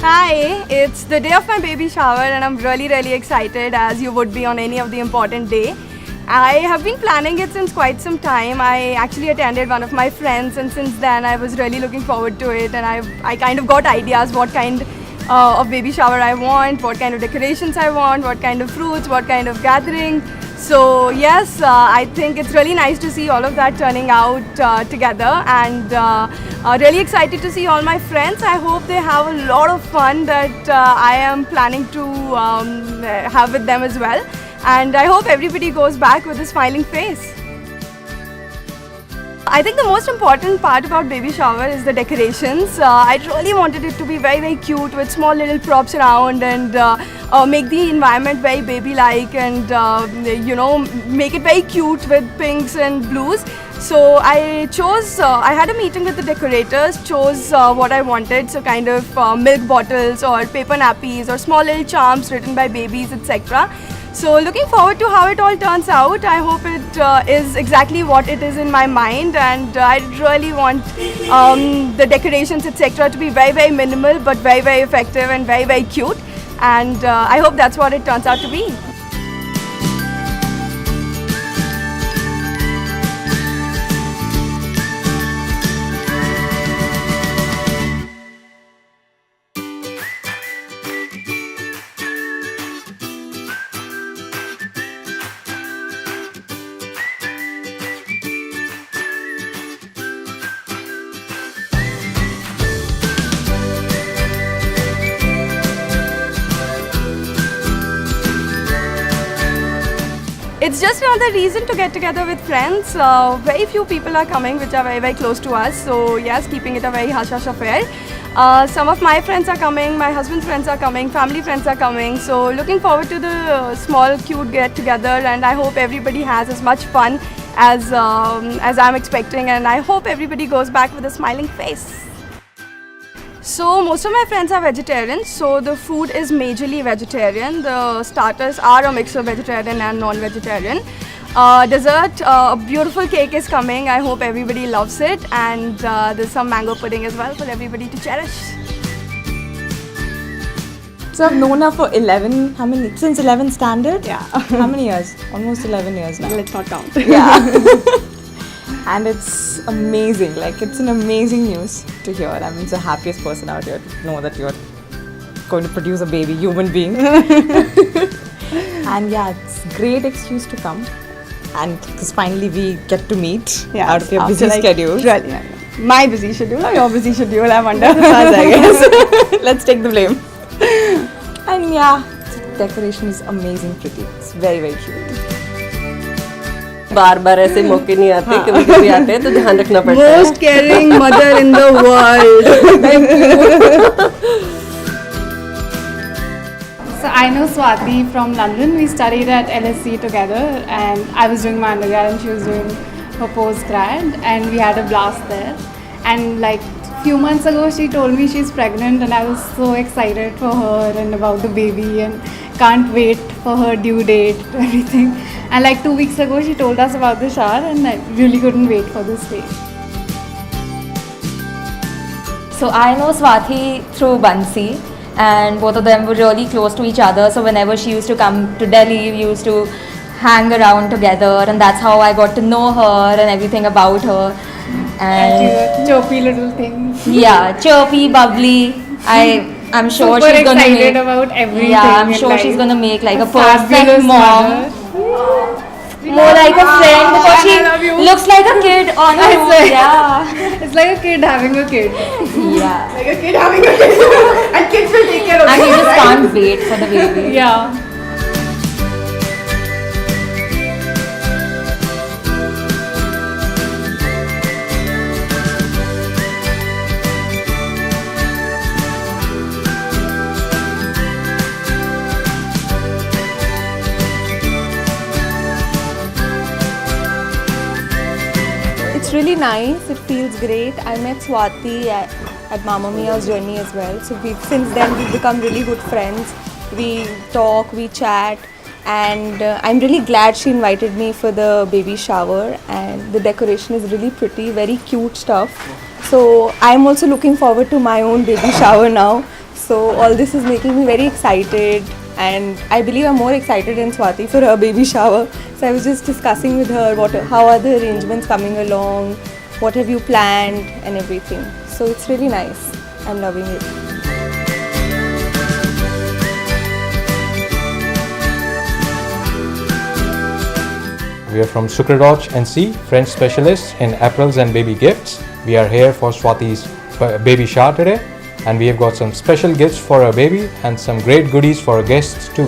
Hi, it's the day of my baby shower and I'm really excited as you would be on any of the important day. I have been planning it since quite some time. I actually attended one of my friends and since then I was really looking forward to it and I kind of got ideas what kind of baby shower I want, what kind of decorations I want, what kind of fruits, what kind of gathering. So yes, I think it's really nice to see all of that turning out together and really excited to see all my friends. I hope they have a lot of fun that I am planning to have with them as well. And I hope everybody goes back with a smiling face. I think the most important part about baby shower is the decorations. I really wanted it to be very cute with small little props around and make the environment very baby-like and make it very cute with pinks and blues. So I chose, I had a meeting with the decorators, chose what I wanted, so kind of milk bottles or paper nappies or small little charms written by babies, etc. So looking forward to how it all turns out. I hope it is exactly what it is in my mind and I really want the decorations etc. to be very minimal but very effective and very cute and I hope that's what it turns out to be. It's just another reason to get together with friends. Very few people are coming which are very close to us. So yes, keeping it a very hush-hush affair. Some of my friends are coming, my husband's friends are coming, family friends are coming. So looking forward to the small cute get together and I hope everybody has as much fun as I'm expecting and I hope everybody goes back with a smiling face. So most of my friends are vegetarians, so the food is majorly vegetarian. The starters are a mix of vegetarian and non-vegetarian. Dessert, a beautiful cake is coming. I hope everybody loves it and there's some mango pudding as well for everybody to cherish. So I've known her for since 11 standard? Yeah. How many years? Almost 11 years now. Let's not count. Yeah. And it's amazing, like it's an amazing news to hear. I'm the happiest person out here to know that you're going to produce a baby human being. And yeah, it's a great excuse to come. And because finally we get to meet out of your busy schedule. Really, my busy schedule or your busy schedule, I wonder. I guess. Let's take the blame. And yeah, the decoration is amazing pretty. It's very cute. बार ऐसे मौके नहीं आते कभी आते हैं तो ध्यान रखना पड़ता है. Most caring mother in the world. So I know Swati from London. We studied at LSE together and I was doing my undergrad and she was doing her postgrad and we had a blast there. And like few months ago she told me she's pregnant and I was so excited for her and about the baby and can't wait for her due date and everything. And like 2 weeks ago she told us about the shower and I really couldn't wait for this day. So I know Swati through Bansi and both of them were really close to each other. So whenever she used to come to Delhi, we used to hang around together and that's how I got to know her and everything about her. And chirpy little thing. Yeah, chirpy, bubbly. I'm sure Super she's gonna excited make, about everything. yeah, I'm in sure life. she's gonna make like a fabulous perfect mom. mother. More like a friend because I love you. she looks like a kid on her own. swear. Yeah. It's like a kid having a kid. Yeah. Like a kid having a kid and kids will take care of And it. you just can't wait for the baby. Yeah. It's really nice. It feels great. I met Swati at Mamma Mia's journey as well. So since then we've become really good friends. We talk, we chat, and I'm really glad she invited me for the baby shower. And the decoration is really pretty, very cute stuff. So I'm also looking forward to my own baby shower now. So all this is making me very excited, and I believe I'm more excited than Swati for her baby shower. So I was just discussing with her how are the arrangements coming along, what have you planned and everything. So it's really nice. I'm loving it. We are from Sukradoj NC, French specialists in apparels and baby gifts. We are here for Swati's baby shower today, and we have got some special gifts for our baby and some great goodies for our guests too.